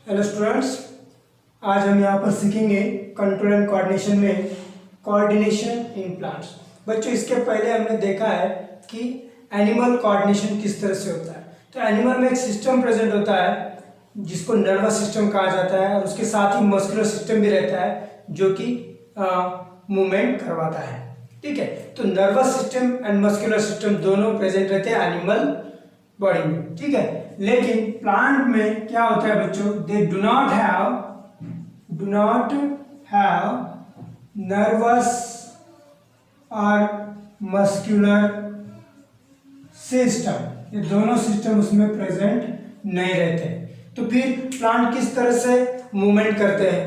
Hello students, आज हम यहाँ पर सीखेंगे कंट्रोल एंड कोऑर्डिनेशन में कोऑर्डिनेशन इन प्लांट्स। बच्चों, इसके पहले हमने देखा है कि एनिमल कोऑर्डिनेशन किस तरह से होता है। तो एनिमल में एक सिस्टम प्रेजेंट होता है जिसको नर्वस सिस्टम कहा जाता है, और उसके साथ ही मस्कुलर सिस्टम भी रहता है जो कि मूवमेंट करवाता है। ठीक है, तो nervous system and muscular system दोनों प्रेजेंट रहते हैं एनिमल बॉडी में। ठीक है, लेकिन प्लांट में क्या होता है बच्चों, they do not have nervous और मस्कुलर सिस्टम, ये दोनों सिस्टम उसमें प्रेजेंट नहीं रहते। तो फिर प्लांट किस तरह से मूवमेंट करते हैं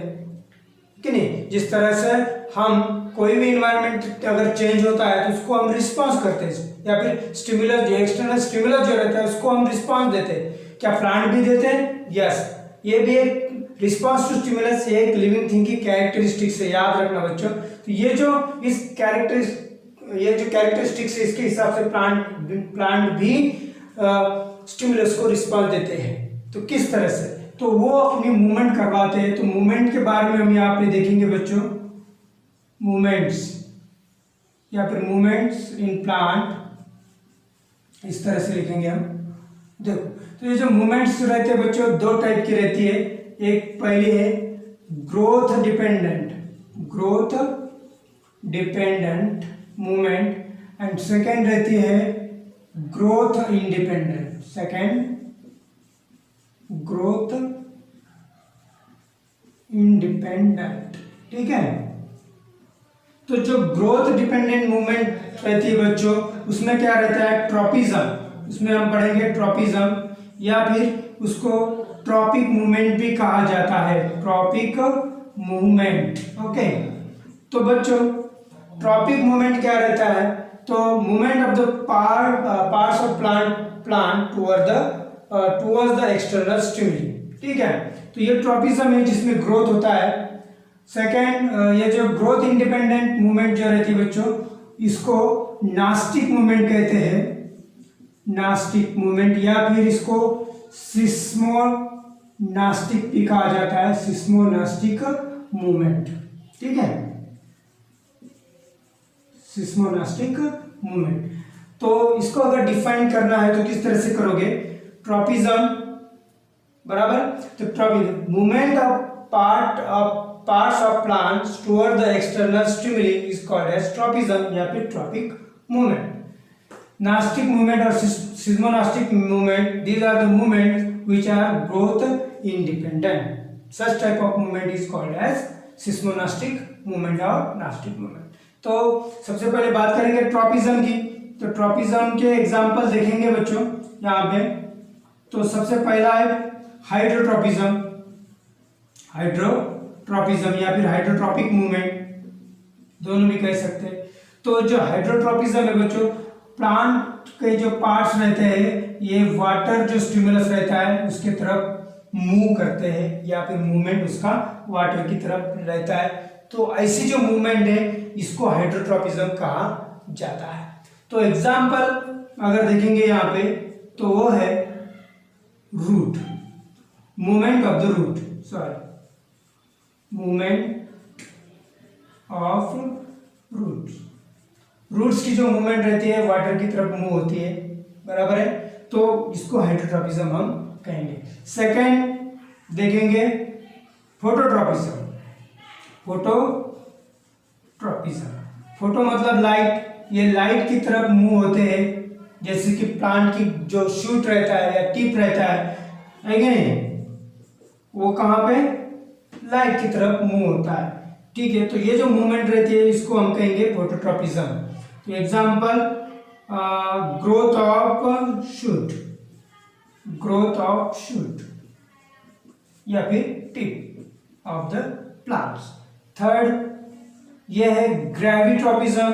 कि नहीं, जिस तरह से हम कोई भी इन्वायरमेंट अगर चेंज होता है तो उसको हम रिस्पांस करते हैं, या फिर स्टिमुलस जो एक्सटर्नल स्टिमुलस जो रहता है उसको हम रिस्पांस देते हैं। क्या प्लांट भी देते हैं? यस, ये भी एक रिस्पांस टू स्टिमुलस, ये एक लिविंग थिंग की कैरेक्टरिस्टिक्स है, याद रखना बच्चों। तो ये जो कैरेक्टरिस्टिक्स है, इसके हिसाब से प्लांट भी स्टिमुलस को रिस्पांस देते हैं। तो किस तरह से, तो वो अपनी मूवमेंट करवाते हैं। तो मूवमेंट के बारे में हम यहाँ पे देखेंगे बच्चों, मूवमेंट्स या फिर मूवमेंट्स इन प्लांट, इस तरह से लिखेंगे हम। देखो, तो ये जो मूवमेंट्स रहते हैं बच्चों, दो टाइप की रहती है। एक पहली है growth dependent movement, and second रहती है ग्रोथ इंडिपेंडेंट। ठीक है, तो जो ग्रोथ डिपेंडेंट मूवमेंट रहती है बच्चों, उसमें क्या रहता है, ट्रॉपिज्म, उसमें हम पढ़ेंगे ट्रॉपिज्म, या फिर उसको ट्रॉपिक मूवमेंट भी कहा जाता है, ट्रॉपिक मूवमेंट। ओके, तो बच्चों ट्रॉपिक मूवमेंट क्या रहता है, तो movement of the parts of plant towards the external stimuli. ठीक है, तो ये ट्रॉपिज्म है जिसमें ग्रोथ होता है। सेकेंड, ये जो ग्रोथ इंडिपेंडेंट मूवमेंट जो रहती है बच्चों, इसको नास्टिक मूवमेंट कहते हैं, नास्टिक मूवमेंट, या फिर इसको सिस्मोनास्टिक भी कहा जाता है, सिस्मोनास्टिक मूवमेंट। ठीक है, सिस्मोनास्टिक मूवमेंट। तो इसको अगर डिफाइन करना है तो किस तरह से करोगे, ट्रॉपिज्म बराबर, तो tropism movement of parts of plants toward the external stimuli is called as tropism या फिर tropic movement. Nastic movement और seismonastic movement, these are the movements which are growth independent. Such type of movement is called as seismonastic movement और nastic movement. तो सबसे पहले बात करेंगे tropism की। तो ट्रॉपिज्म के एग्जाम्पल देखेंगे बच्चों यहाँ पे। तो सबसे पहला है हाइड्रोट्रॉपिज्म या फिर हाइड्रोट्रॉपिक मूवमेंट, दोनों भी कह सकते हैं। तो जो हाइड्रोट्रॉपिज्म है बच्चों, प्लांट के जो पार्ट्स रहते हैं, ये वाटर जो स्टिमुलस रहता है उसके तरफ मूव करते हैं, या फिर मूवमेंट उसका वाटर की तरफ रहता है। तो ऐसी जो मूवमेंट है इसको हाइड्रोट्रॉपिज्म कहा जाता है। तो एग्जाम्पल अगर देखेंगे यहाँ पे, तो वो है root, movement of the root, movement of roots की जो मूवमेंट रहती है वाटर की तरफ मूव होती है, बराबर है। तो इसको हाइड्रोट्रॉपिज्म हम कहेंगे। सेकंड देखेंगे फोटोट्रॉपिज्म। फोटो मतलब लाइट, ये लाइट की तरफ मूव होते हैं, जैसे कि प्लांट की जो शूट रहता है या टिप रहता है कि नहीं, वो कहाँ पे लाइट की तरफ मूव होता है। ठीक है, तो ये जो मूवमेंट रहती है इसको हम कहेंगे फोटोट्रॉपिज्म। तो एग्जांपल, ग्रोथ ऑफ शूट या फिर tip of the plants. Third ये है ग्रेविट्रॉपिज्म।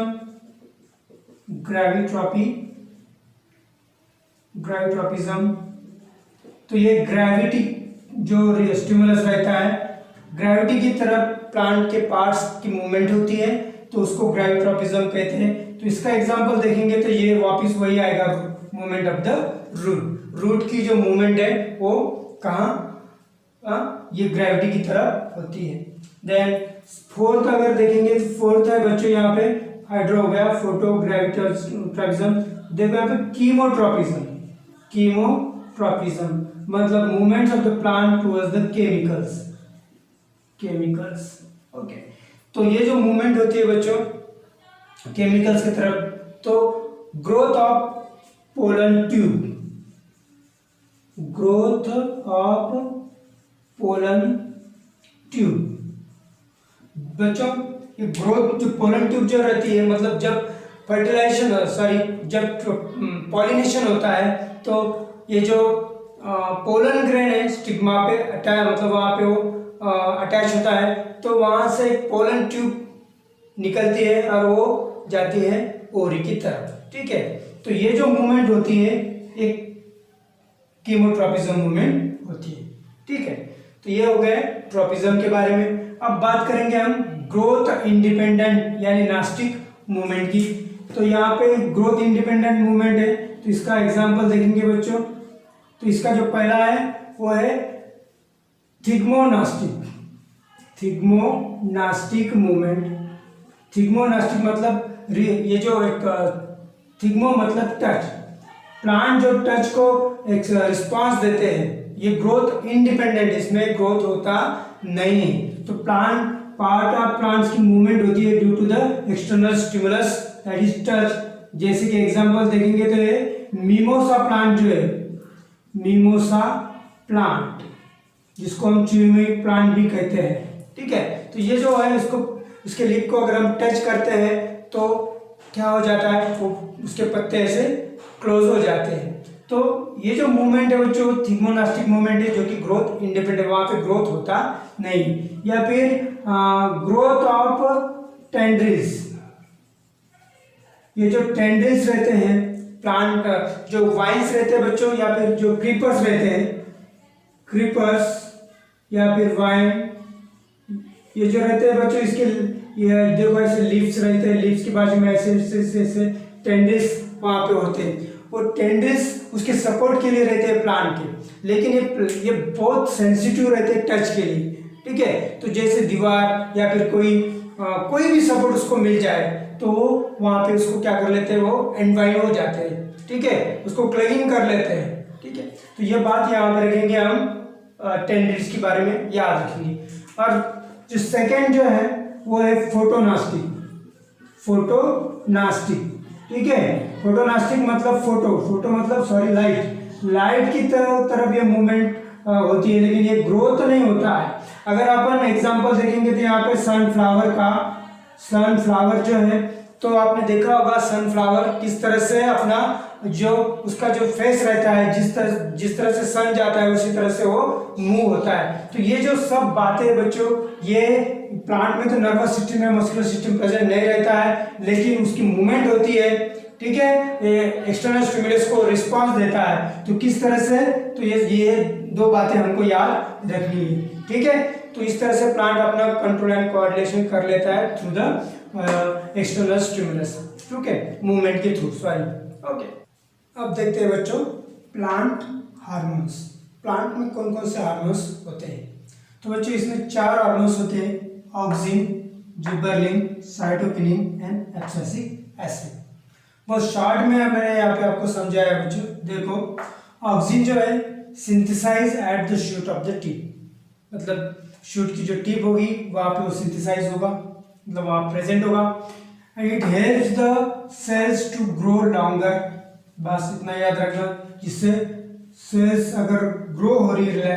तो ये ग्रेविटी जो स्टिमुलस रहता है, ग्रेविटी की तरफ प्लांट के पार्ट्स की मूवमेंट होती है, तो उसको ग्रेविट्रॉपिज्म कहते हैं। तो इसका एग्जांपल देखेंगे तो ये वापस वही आएगा, movement of the root. Root की जो मूवमेंट है वो कहाँ ये ग्रेविटी की तरफ होती है। देन फोर्थ अगर देखेंगे तो फोर्थ है बच्चों यहाँ पे हाइड्रो हो गया, फोटो ग्रेविट्रोपिज्म। देखो यहाँ पे कीमोट्रोपिज्म, कीमोट्रोपिज्म मतलब movements of the plant towards the chemicals. Okay, तो ये जो मूवमेंट होती है बच्चों केमिकल्स की तरफ, तो growth of pollen tube, growth of pollen tube बच्चों, ये ग्रोथ जो पोलन ट्यूब जो रहती है, मतलब जब जब पॉलिनेशन होता है तो ये जो पोलन ग्रेन है स्टिग्मा पे अटैच, मतलब वहाँ पे वो अटैच होता है, तो वहाँ से पोलन ट्यूब निकलती है और वो जाती है ओरी की तरफ। ठीक है, तो ये जो मूवमेंट होती है एक कीमोट्रोपिज्म मूवमेंट होती है। ठीक है, तो ये हो गए ट्रोपिज्म के बारे में। अब बात करेंगे हम ग्रोथ इंडिपेंडेंट यानी नास्टिक मूवमेंट की। तो यहाँ पे ग्रोथ इंडिपेंडेंट मूवमेंट है, तो इसका एग्जांपल देखेंगे बच्चों। तो इसका जो पहला है वो है थिग्मोनास्टिक, थिग्मोनास्टिक मूवमेंट। थिग्मोनास्टिक मतलब ये जो एक थिग्मो मतलब टच, प्लांट जो टच को एक रिस्पांस देते हैं, ये ग्रोथ इंडिपेंडेंट, इसमें ग्रोथ होता नहीं है। तो प्लांट पार्ट ऑफ प्लांट्स की मूवमेंट होती है due to the external stimulus that is touch. जैसे कि एग्जांपल देखेंगे तो ये मिमोसा प्लांट जो है, मिमोसा प्लांट जिसको हम च्यूइंग प्लांट भी कहते हैं। ठीक है, तो ये जो है इसके लीफ को अगर हम टच करते हैं तो क्या हो जाता है, वो उसके पत्ते ऐसे क्लोज हो जाते हैं। तो ये जो मूवमेंट है वो जो थिग्मोनास्टिक मूवमेंट है जो कि ग्रोथ इंडिपेंडेंट, वहाँ पे ग्रोथ होता नहीं। या फिर ग्रोथ ऑफ टेंड्रिल्स, ये जो टेंड्रिल्स रहते हैं प्लांट, जो वाइन्स रहते हैं बच्चों, या फिर जो क्रीपर्स रहते हैं, क्रीपर्स या फिर वाइन, ये जो रहते हैं बच्चों, इसके ये देखो ऐसे लीव्स रहते हैं, लीव्स के बाजू में ऐसे ऐसे ऐसे टेंड्रिल्स वहाँ पे होते हैं। वो टेंड्रिल्स उसके सपोर्ट के लिए रहते हैं प्लांट के, लेकिन ये बहुत सेंसिटिव रहते हैं टच के लिए। ठीक है, तो जैसे दीवार या फिर कोई भी सपोर्ट उसको मिल जाए तो वहाँ पे उसको क्या कर लेते हैं, वो एनवाइन हो जाते हैं। ठीक है, उसको क्लगिंग कर लेते हैं। ठीक है, तो ये बात यहाँ पे रखेंगे हम, टेंड्रिल्स के बारे में याद रखेंगे। और जो सेकेंड जो है वो है फोटोनास्टिक, फोटोनास्टिक। ठीक है, फोटोनास्टिक मतलब फोटो मतलब लाइट की तरफ ये मूवमेंट होती है, लेकिन ये ग्रोथ नहीं होता है। अगर अपन एग्जांपल देखेंगे तो यहाँ पे सनफ्लावर जो है, तो आपने देखा होगा सनफ्लावर किस तरह से अपना जो उसका जो फेस रहता है, जिस तरह से सन जाता है उसी तरह से वो मूव होता है। तो ये जो सब बातें बच्चों, ये प्लांट में तो नर्वस सिस्टम या मस्कुलर सिस्टम प्रेजेंट नहीं रहता है, लेकिन उसकी मूवमेंट होती है। ठीक है, ये एक्सटर्नल स्टिमुलस को रिस्पांस देता है। तो किस तरह से, तो ये दो बातें हमको याद रखनी है। ठीक है, तो इस तरह से प्लांट अपना कंट्रोल एंड कोऑर्डिनेशन कर लेता है थ्रू द एक्सटर्नल स्टिमुलस, ठीक है, मूवमेंट के थ्रू, सॉरी। ओके, अब देखते हैं बच्चों प्लांट हार्मोन्स। प्लांट में कौन कौन से हार्मोन्स होते हैं? तो बच्चों इसमें 4 हार्मोन्स होते हैं, auxin, gibberellin, cytokinin and abscisic acid. बहुत शॉर्ट में मैंने यहाँ पे आपको समझाया बच्चों। देखो, ऑक्सिन जो है synthesise at the shoot of the tip, मतलब शूट की जो टिप होगी वहाँ पे वो सिंथेसाइज होगा, मतलब वहाँ प्रेजेंट होगा। And it helps the cells to grow longer, बस इतना याद रखना, जिससे सेल्स अगर ग्रो हो रही है,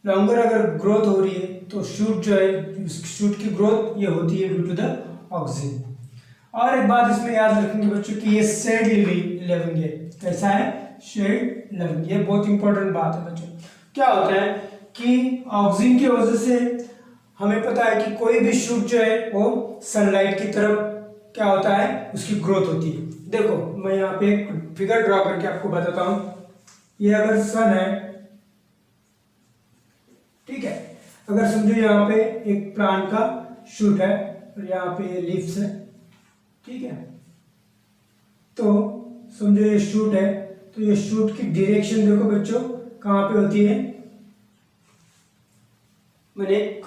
लॉन्गर अगर ग्रोथ हो रही है, तो शूट जो है, शूट की ग्रोथ ये होती है ड्यू टू द ऑक्सिन। और एक बात इसमें याद रखेंगे बच्चों कि ये शेड लिविंग है। कैसा है? Shade living. ये बहुत इंपॉर्टेंट बात है बच्चों। क्या होता है कि ऑक्सिन की वजह से हमें पता है कि कोई भी शूट जो है वो सनलाइट की तरफ क्या होता है, उसकी ग्रोथ होती है। देखो, मैं यहाँ पे एक फिगर ड्रॉ करके आपको बताता हूँ। ये अगर सन है, ठीक है, अगर समझो यहाँ पे एक प्लांट का शूट है और यहाँ पे लीव्स है, ठीक है, तो समझो ये शूट है, तो ये शूट की डायरेक्शन देखो बच्चों कहाँ पे होती है, मैंने एक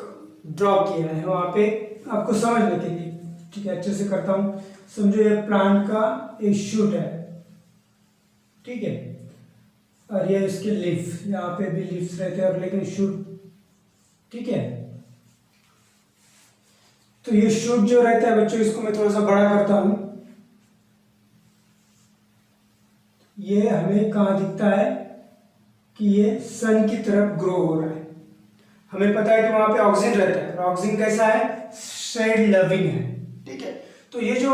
ड्रॉ किया है वहाँ पे आपको समझने के लिए। ठीक है, अच्छे से करता हूँ। समझो ये प्लांट का एक शूट है, ठीक है, और ये इसके लीफ, यहाँ पे भी लीव्स रहते हैं और लेकिन शूट, ठीक है। तो ये शूट जो रहता है बच्चों, इसको मैं थोड़ा सा बड़ा करता हूँ। ये हमें कहाँ दिखता है कि ये सन की तरफ ग्रो हो रहा है। हमें पता है कि वहां पे ऑक्सीजन रहता है, और ऑक्सीजन कैसा है, शेड लविंग है, ठीक है। तो ये जो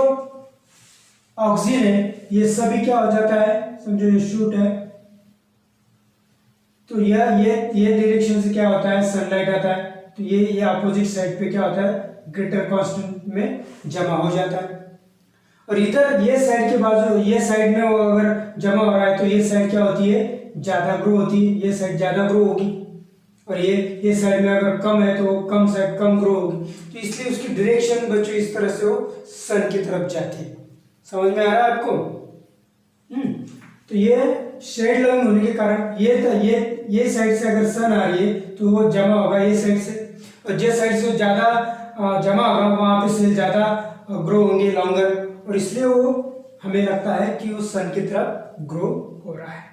ऑक्सीजन है ये सभी क्या हो जाता है, समझो ये शूट है, तो ये डायरेक्शन से क्या होता है, सनलाइट आता है, तो ये अपोजिट साइड पे क्या होता है, ग्रेटर कांस्टेंट में जमा हो जाता है। और इधर ये साइड के बाजू, ये साइड में वो अगर जमा हो रहा है तो ये साइड क्या होती है, ज्यादा ग्रो होती है, ये साइड ज्यादा ग्रो होगी। और ये साइड में अगर कम है तो कम साइड कम ग्रो होगी। तो इसलिए उसकी डायरेक्शन बच्चों इस तरह से वो सन की तरफ जाती है। समझ में आ रहा है आपको? तो ये शेड लविंग होने के कारण ये साइड से अगर सन आ रही है तो वो जमा होगा ये साइड से, और जिस साइड से ज्यादा जमा होगा वहां पे सेल ज्यादा ग्रो होंगे लॉन्गर, और इसलिए वो हमें लगता है कि वो सन की तरफ ग्रो हो रहा है।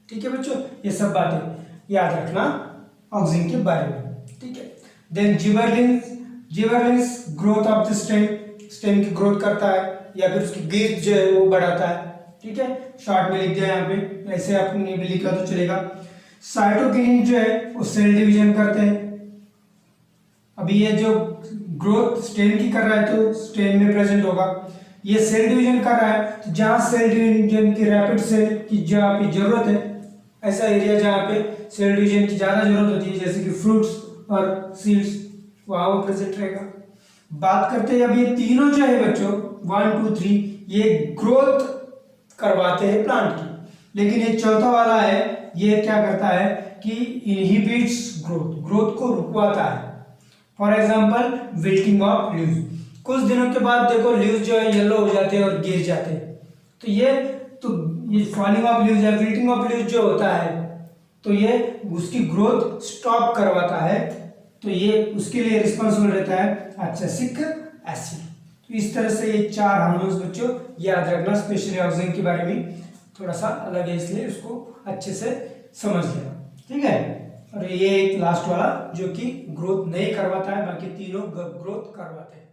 ठीक है बच्चों, ये सब बातें याद रखना ऑक्सीजन के बारे में। ठीक है, then gibberellins growth of the stem की ग्रोथ करता है, या फिर उसकी गिर्द जो है वो बढ़ाता है। ठीक है, शॉर्ट में लिख दिया यहाँ पे, ऐसे आपने भी लिखा तो चलेगा। साइटोकिनिन जो है वो सेल डिवीजन करते हैं। अभी ये जो ग्रोथ स्टेम की कर रहा है तो स्टेम में प्रेजेंट होगा, ये सेल डिवीजन कर रहा है तो जहाँ सेल डिवीजन की रैपिड सेल की जहाँ पे जरूरत है, ऐसा एरिया जहाँ पे सेल डिवीजन की ज़्यादा जरूरत होती है जैसे कि फ्रूट्स और सीड्स, वहाँ वो प्रेजेंट रहेगा। बात करते हैं अब ये तीनों जो है बच्चों 1 2 3 ये ग्रोथ करवाते हैं प्लांट की, लेकिन ये चौथा वाला है ये क्या करता है कि इनहिबिट्स ग्रोथ को रुकवाता है। For example wilting of leaves, कुछ दिनों के बाद देखो लीव्स जो है येलो हो जाते हैं और गिर जाते हैं, तो ये फॉलिंग ऑफ लीव्स या विल्टिंग ऑफ लीव्स जो होता है तो ये उसकी ग्रोथ स्टॉप करवाता है, तो ये उसके लिए रिस्पॉन्सिबल रहता है एब्सिसिक एसिड। तो इस तरह से ये 4 हार्मोन्स बच्चों याद रखना, स्पेशली ऑक्सीजन के बारे में थोड़ा सा अलग है इसलिए उसको अच्छे से समझ लेना। ठीक है, और ये एक लास्ट वाला जो कि ग्रोथ नहीं करवाता है, बाकी तीनों ग्रोथ करवाते हैं।